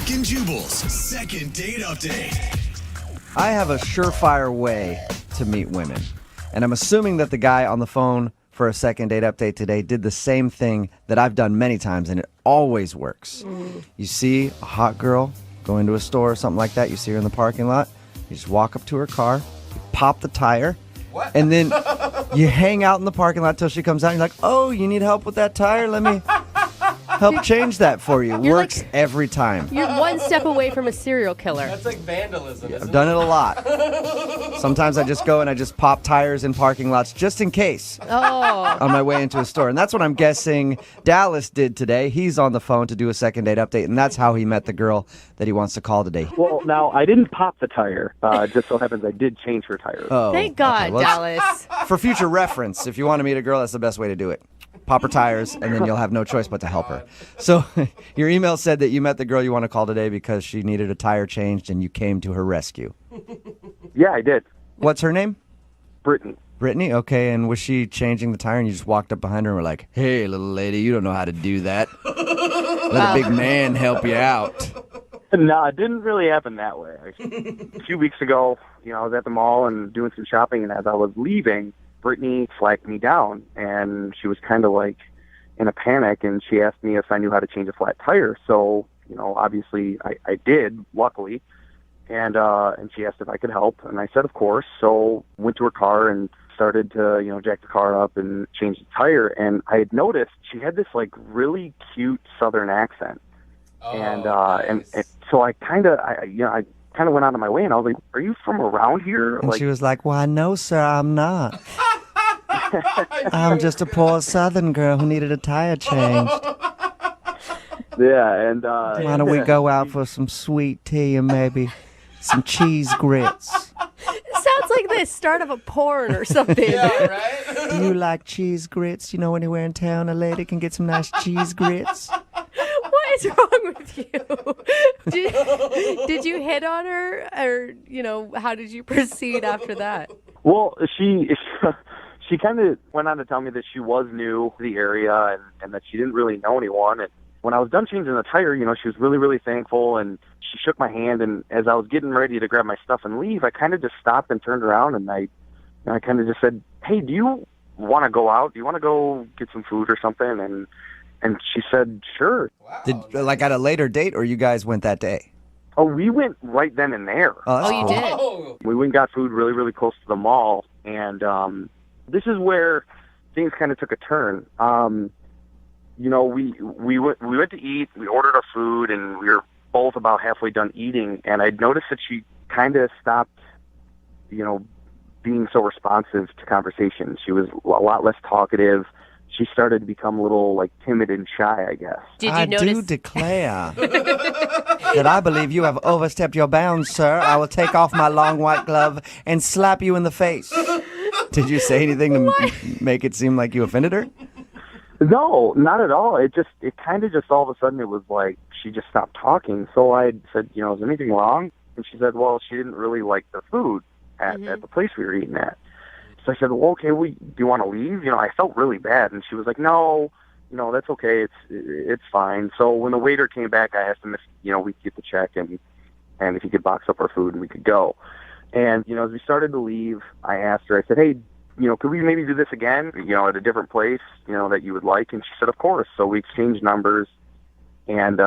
Brooke and Jubal's second date update. I have a surefire way to meet women. And I'm assuming that the guy on the phone for a second date update today did the same thing that I've done many times, and it always works. You see a hot girl go into a store or something like that. You see her in the parking lot. You just walk up to her car, you pop the tire, and then you hang out in the parking lot till she comes out. And you're like, oh, you need help with that tire? Let me help change that for you. Works like, every time. You're one step away from a serial killer. That's like vandalism, I've done it a lot. Sometimes I just go and I just pop tires in parking lots just in case on my way into a store. And that's what I'm guessing Dallas did today. He's on the phone to do a second date update, and that's how he met the girl that he wants to call today. Well, now, I didn't pop the tire. Just so happens I did change her tires. Oh, Thank God, okay. Well, Dallas. for future reference, if you want to meet a girl, that's the best way to do it. Pop her tires, and then you'll have no choice but to help her. So your email said that you met the girl you want to call today because she needed a tire changed, and you came to her rescue. Yeah, I did. What's her name? Brittany. Brittany? Okay, and was she changing the tire, and you just walked up behind her and were like, hey, little lady, you don't know how to do that. Let a big man help you out. No, it didn't really happen that way. A few weeks ago, I was at the mall and doing some shopping, and as I was leaving, Brittany flagged me down, and she was kind of like in a panic, and she asked me if I knew how to change a flat tire. So, obviously I did, luckily, and she asked if I could help, and I said, of course. So went to her car and started to, jack the car up and change the tire, and I had noticed she had this like really cute Southern accent, and so I kind of went out of my way, and I was like, "Are you from around here?" And she was like, "Why, no, sir, I'm not. I'm just a poor Southern girl who needed a tire changed. Yeah, and why don't we go out for some sweet tea and maybe some cheese grits? It sounds like the start of a porn or something. Yeah, right? Do you like cheese grits? Anywhere in town a lady can get some nice cheese grits? What is wrong with you? Did you hit on her, or how did you proceed after that? Well, she kind of went on to tell me that she was new to the area and that she didn't really know anyone. And when I was done changing the tire, she was really, really thankful, and she shook my hand. And as I was getting ready to grab my stuff and leave, I kind of just stopped and turned around, and I kind of just said, "Hey, do you want to go out? Do you want to go get some food or something?" And she said, "Sure." Wow. Did at a later date, or you guys went that day? Oh, we went right then and there. Oh, that's you cool. did? Oh. We went and got food really, really close to the mall, and this is where things kind of took a turn. We went to eat, we ordered our food, and we were both about halfway done eating, and I'd noticed that she kind of stopped, being so responsive to conversation. She was a lot less talkative. She started to become a little, timid and shy, I guess. Did you I notice? do declare that I believe you have overstepped your bounds, sir. I will take off my long white glove and slap you in the face. Did you say anything to make it seem like you offended her? No, not at all. It kind of just all of a sudden it was like she just stopped talking. So I said, is there anything wrong? And she said, well, she didn't really like the food at the place we were eating at. So I said, well, okay, do you want to leave? I felt really bad. And she was like, no, that's okay. It's fine. So when the waiter came back, I asked him if, we could get the check and if he could box up our food and we could go. And, as we started to leave, I asked her, I said, hey, could we maybe do this again, at a different place, that you would like? And she said, of course. So we exchanged numbers and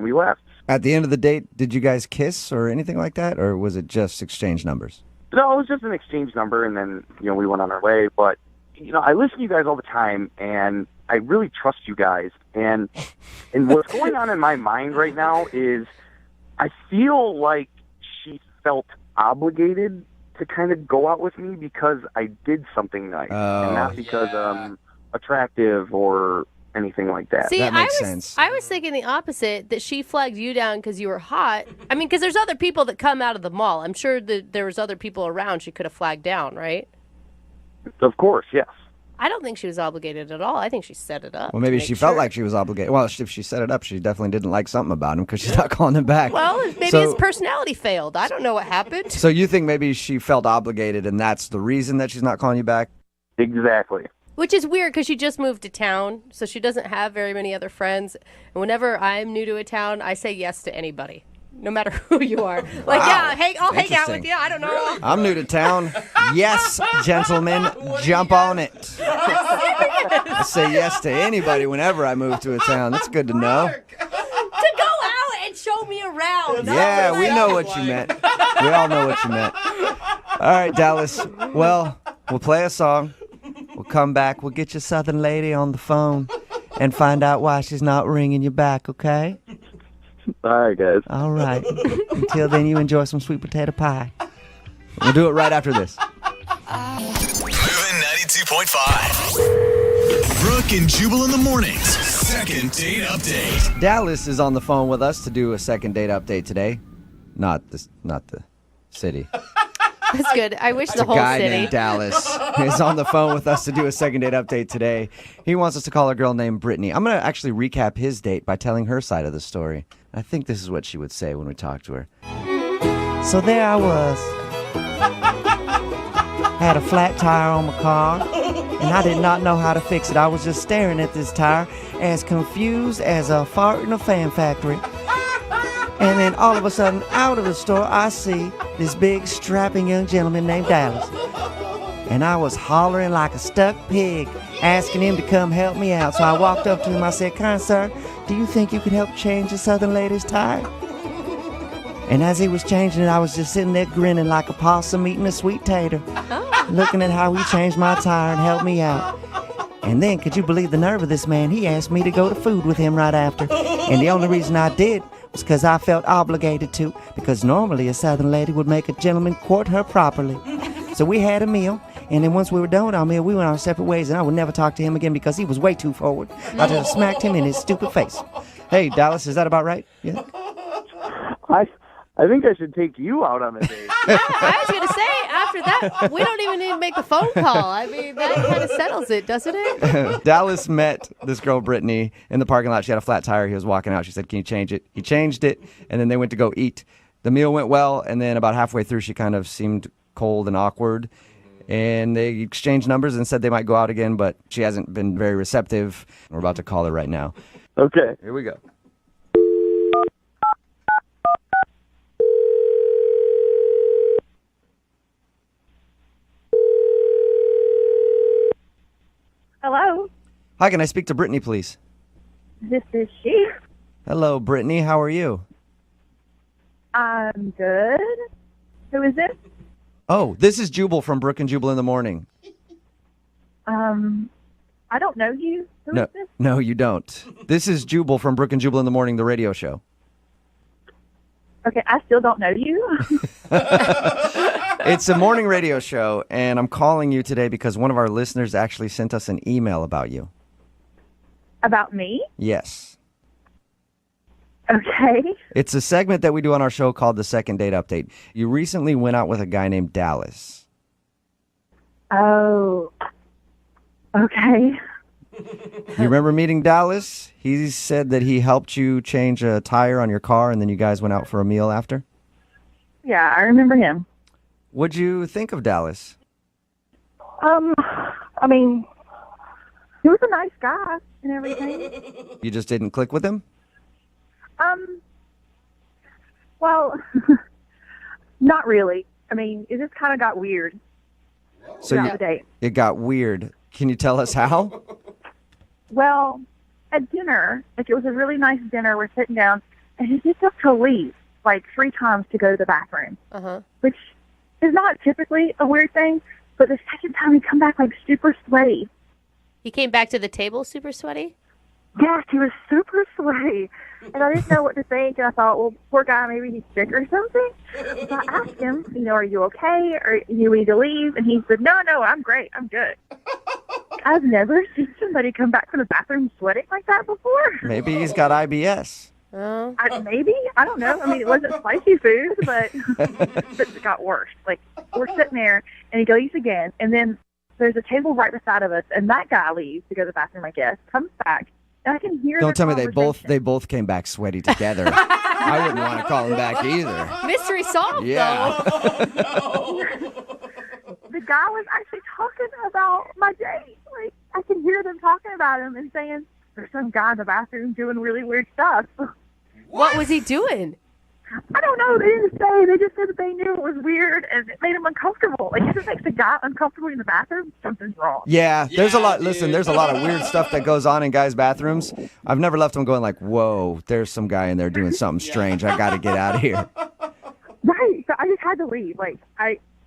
we left. At the end of the date, did you guys kiss or anything like that? Or was it just exchange numbers? No, it was just an exchange number, and then, we went on our way. But, I listen to you guys all the time, and I really trust you guys. And what's going on in my mind right now is I feel like she felt obligated to kind of go out with me because I did something nice, and not because I'm attractive or anything like that. See, That makes sense. I was thinking the opposite, that she flagged you down because you were hot. I mean, because there's other people that come out of the mall. I'm sure that there was other people around she could have flagged down, right? Of course, yes. I don't think she was obligated at all. I think she set it up. Well, maybe to she make felt sure. like she was obligated. Well, if she set it up, she definitely didn't like something about him because she's not calling him back. Well, maybe So- his personality failed. I don't know what happened. So you think maybe she felt obligated, and that's the reason that she's not calling you back? Exactly. Which is weird because she just moved to town, so she doesn't have very many other friends. And whenever I'm new to a town, I say yes to anybody, no matter who you are. Like, Wow. yeah, hey, I'll hang out Interesting. with you. I don't know. I'm new to town. Yes, gentlemen, jump on it. I say yes to anybody whenever I move to a town. That's good to know. To go out and show me around. Yeah, we know what you meant. We all know what you meant. All right, Dallas. Well, we'll play a song. We'll come back. We'll get your Southern lady on the phone and find out why she's not ringing you back, okay? All right, guys. All right. Until then, you enjoy some sweet potato pie. We'll do it right after this. Moving 92.5. Brooke and Jubal in the mornings. Second date update. Dallas is on the phone with us to do a second date update today. Not the city. That's good. I wish the A whole guy city. named Dallas is on the phone with us to do a second date update today. He wants us to call a girl named Brittany. I'm going to actually recap his date by telling her side of the story. I think this is what she would say when we talk to her. So there I was. Had a flat tire on my car, and I did not know how to fix it. I was just staring at this tire as confused as a fart in a fan factory. And then all of a sudden, out of the store, I see this big, strapping young gentleman named Dallas. And I was hollering like a stuck pig, asking him to come help me out. So I walked up to him. I said, "Kind sir, do you think you could help change the Southern lady's tire?" And as he was changing it, I was just sitting there grinning like a possum eating a sweet tater, looking at how he changed my tire and helped me out. And then, could you believe the nerve of this man? He asked me to go to food with him right after. And the only reason I did was because I felt obligated to, because normally a Southern lady would make a gentleman court her properly. So we had a meal, and then once we were done with our meal, we went our separate ways, and I would never talk to him again because he was way too forward. I just smacked him in his stupid face. Hey, Dallas, is that about right? Yeah. I think I should take you out on a date. I was going to say, after that, we don't even need to make the phone call. I mean, that kind of settles it, doesn't it? Dallas met this girl, Brittany, in the parking lot. She had a flat tire. He was walking out. She said, "Can you change it?" He changed it, and then they went to go eat. The meal went well, and then about halfway through, she kind of seemed cold and awkward. And they exchanged numbers and said they might go out again, but she hasn't been very receptive. We're about to call her right now. Okay. Here we go. Hello, Hi, can I speak to Brittany, please? this is she. Hello, Brittany. How are you? I'm good. Who is this? Oh, this is Jubal from Brooke and Jubal in the Morning. I don't know you. Who is this? No, you don't. This is Jubal from Brooke and Jubal in the Morning, the radio show. Okay, I still don't know you. It's a morning radio show, and I'm calling you today because one of our listeners actually sent us an email about you. About me? Yes. Okay. It's a segment that we do on our show called the Second Date Update. You recently went out with a guy named Dallas. Oh. Okay. You remember meeting Dallas? He said that he helped you change a tire on your car, and then you guys went out for a meal after. Yeah, I remember him. What'd you think of Dallas? I mean, he was a nice guy and everything. You just didn't click with him? Well, not really. I mean, it just kind of got weird So throughout the date. it got weird. Can you tell us how? Well, at dinner, like it was a really nice dinner, we're sitting down, and he gets up to leave like 3 times to go to the bathroom, which is not typically a weird thing, but the second time he come back like super sweaty. He came back to the table super sweaty? Yes, he was super sweaty, and I didn't know what to think, and I thought, well, poor guy, maybe he's sick or something. So I asked him, are you okay, or you need to leave? And he said, no, I'm great, I'm good. I've never seen somebody come back from the bathroom sweating like that before. Maybe he's got IBS. Oh. Maybe. I don't know. I mean, it wasn't spicy food, but it got worse. Like, we're sitting there, and he leaves again, and then there's a table right beside of us, and that guy leaves to go to the bathroom, I guess, comes back, and I can hear Don't tell me they conversation. both came back sweaty together. I wouldn't want to call him back either. Mystery solved, Yeah. though. The guy was actually talking about my date, like, hear them talking about him and saying, there's some guy in the bathroom doing really weird stuff. What was he doing? I don't know. They didn't say. They just said that they knew it was weird and it made them uncomfortable. Like, if it makes a guy uncomfortable in the bathroom, something's wrong. Yeah, there's a lot. dude. Listen, there's a lot of weird stuff that goes on in guys' bathrooms. I've never left them going like, whoa, there's some guy in there doing something strange. I got to get out of here. Right. So I just had to leave. Like,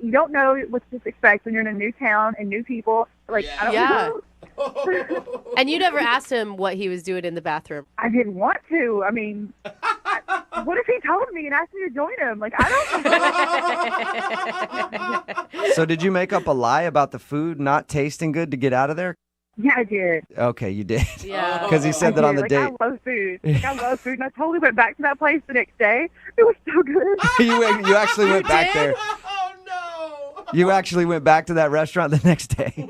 you don't know what to expect when you're in a new town and new people. Like, I don't know. And you never asked him what he was doing in the bathroom. I didn't want to. I mean, what if he told me and asked me to join him? Like, I don't know. So did you make up a lie about the food not tasting good to get out of there? Yeah, I did. Okay, you did. Yeah. Because he said that on the Like, date. I love food. Like, I love food. And I totally went back to that place the next day. It was so good. You actually went back there. Oh, no. You actually went back to that restaurant the next day.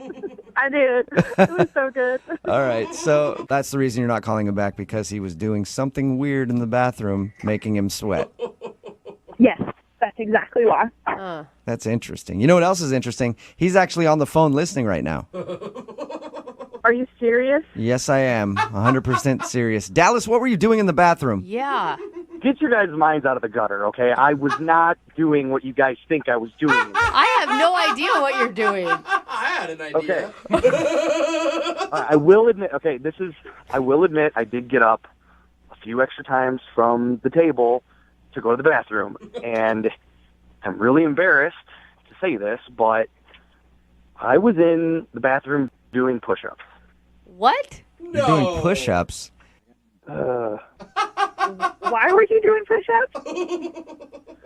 I did. It was so good. All right, so that's the reason you're not calling him back, because he was doing something weird in the bathroom, making him sweat. Yes, that's exactly why. That's interesting. You know what else is interesting? He's actually on the phone listening right now. Are you serious? Yes, I am. 100% serious. Dallas, what were you doing in the bathroom? Yeah. Get your guys' minds out of the gutter, okay? I was not doing what you guys think I was doing. I have no idea what you're doing. I had an idea. Okay. I will admit, I will admit I did get up a few extra times from the table to go to the bathroom. And I'm really embarrassed to say this, but I was in the bathroom doing push-ups. What? You're doing push-ups. Why were you doing push-ups?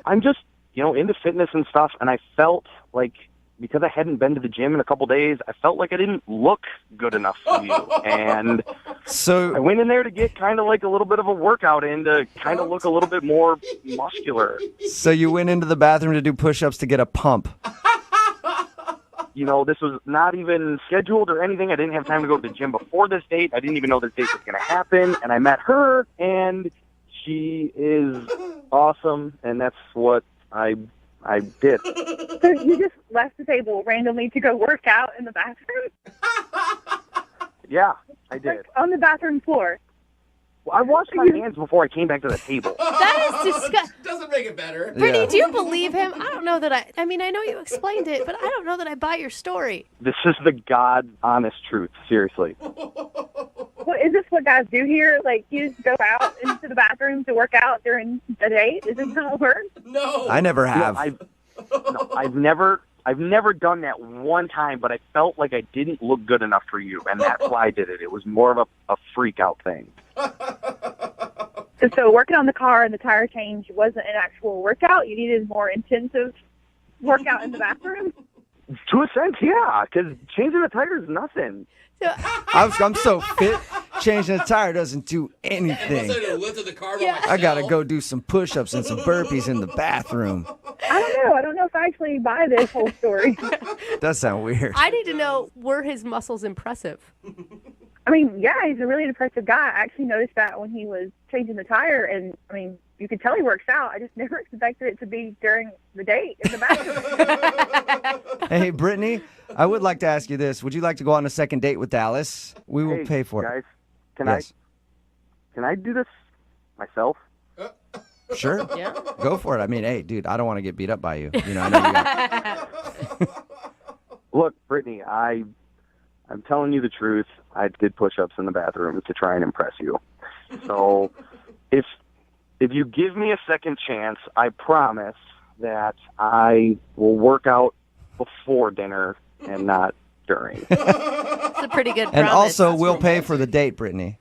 I'm just, into fitness and stuff, and I felt like, because I hadn't been to the gym in a couple days, I felt like I didn't look good enough for you. And I So, went in there to get kind of like a little bit of a workout in to kind of look a little bit more muscular. so you went into the bathroom to do push-ups to get a pump. This was not even scheduled or anything. I didn't have time to go to the gym before this date. I didn't even know this date was going to happen. And I met her, and she is awesome, and that's what I did. So you just left the table randomly to go work out in the bathroom? Yeah, I did. On the bathroom floor? Well, I washed my hands before I came back to the table. That is disgusting. Doesn't make it better. Brittany, do you believe him? I don't know that I mean, I know you explained it, but I don't know that I buy your story. This is the God's honest truth, seriously. Well, is this what guys do here? Like, you just go out into the bathroom to work out during the date? Is this how it works? No. I never Yeah, have. I've never done that one time, but I felt like I didn't look good enough for you, and that's why I did it. It was more of a freak out thing. So working on the car and the tire change wasn't an actual workout? You needed more intensive workout in the bathroom? To a sense, yeah, because changing the tire is nothing. So, I'm so fit. Changing a tire doesn't do anything. Lifted the car by Yeah. myself. I gotta go do some push-ups and some burpees in the bathroom. I don't know. I don't know if I actually buy this whole story. Does sound weird. I need to know, were his muscles impressive? I mean, yeah, he's a really impressive guy. I actually noticed that when he was changing the tire, and I mean, you could tell he works out. I just never expected it to be during the date in the bathroom. Hey, Brittany, I would like to ask you this. Would you like to go on a second date with Dallas? We will Hey, pay for it. guys, Yes. can I do this myself? Sure. Yeah. Go for it. I mean, hey, dude, I don't want to get beat up by you. I know you got... Look, Brittany, I'm telling you the truth. I did push-ups in the bathroom to try and impress you. So if you give me a second chance, I promise that I will work out before dinner and not during. It's a pretty good promise. And also, we'll pay for the date, Brittany.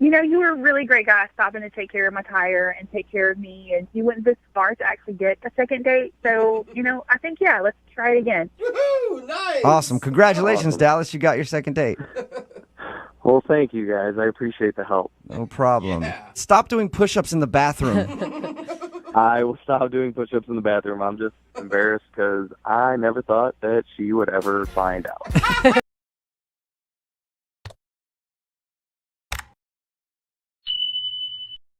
You were a really great guy stopping to take care of my tire and take care of me, and you went this far to actually get a second date. So, I think, yeah, let's try it again. Woohoo! Nice. Awesome. Congratulations, Awesome. Dallas. You got your second date. Well, thank you, guys. I appreciate the help. No problem. Yeah. Stop doing push-ups in the bathroom. I will stop doing push-ups in the bathroom. I'm just embarrassed because I never thought that she would ever find out.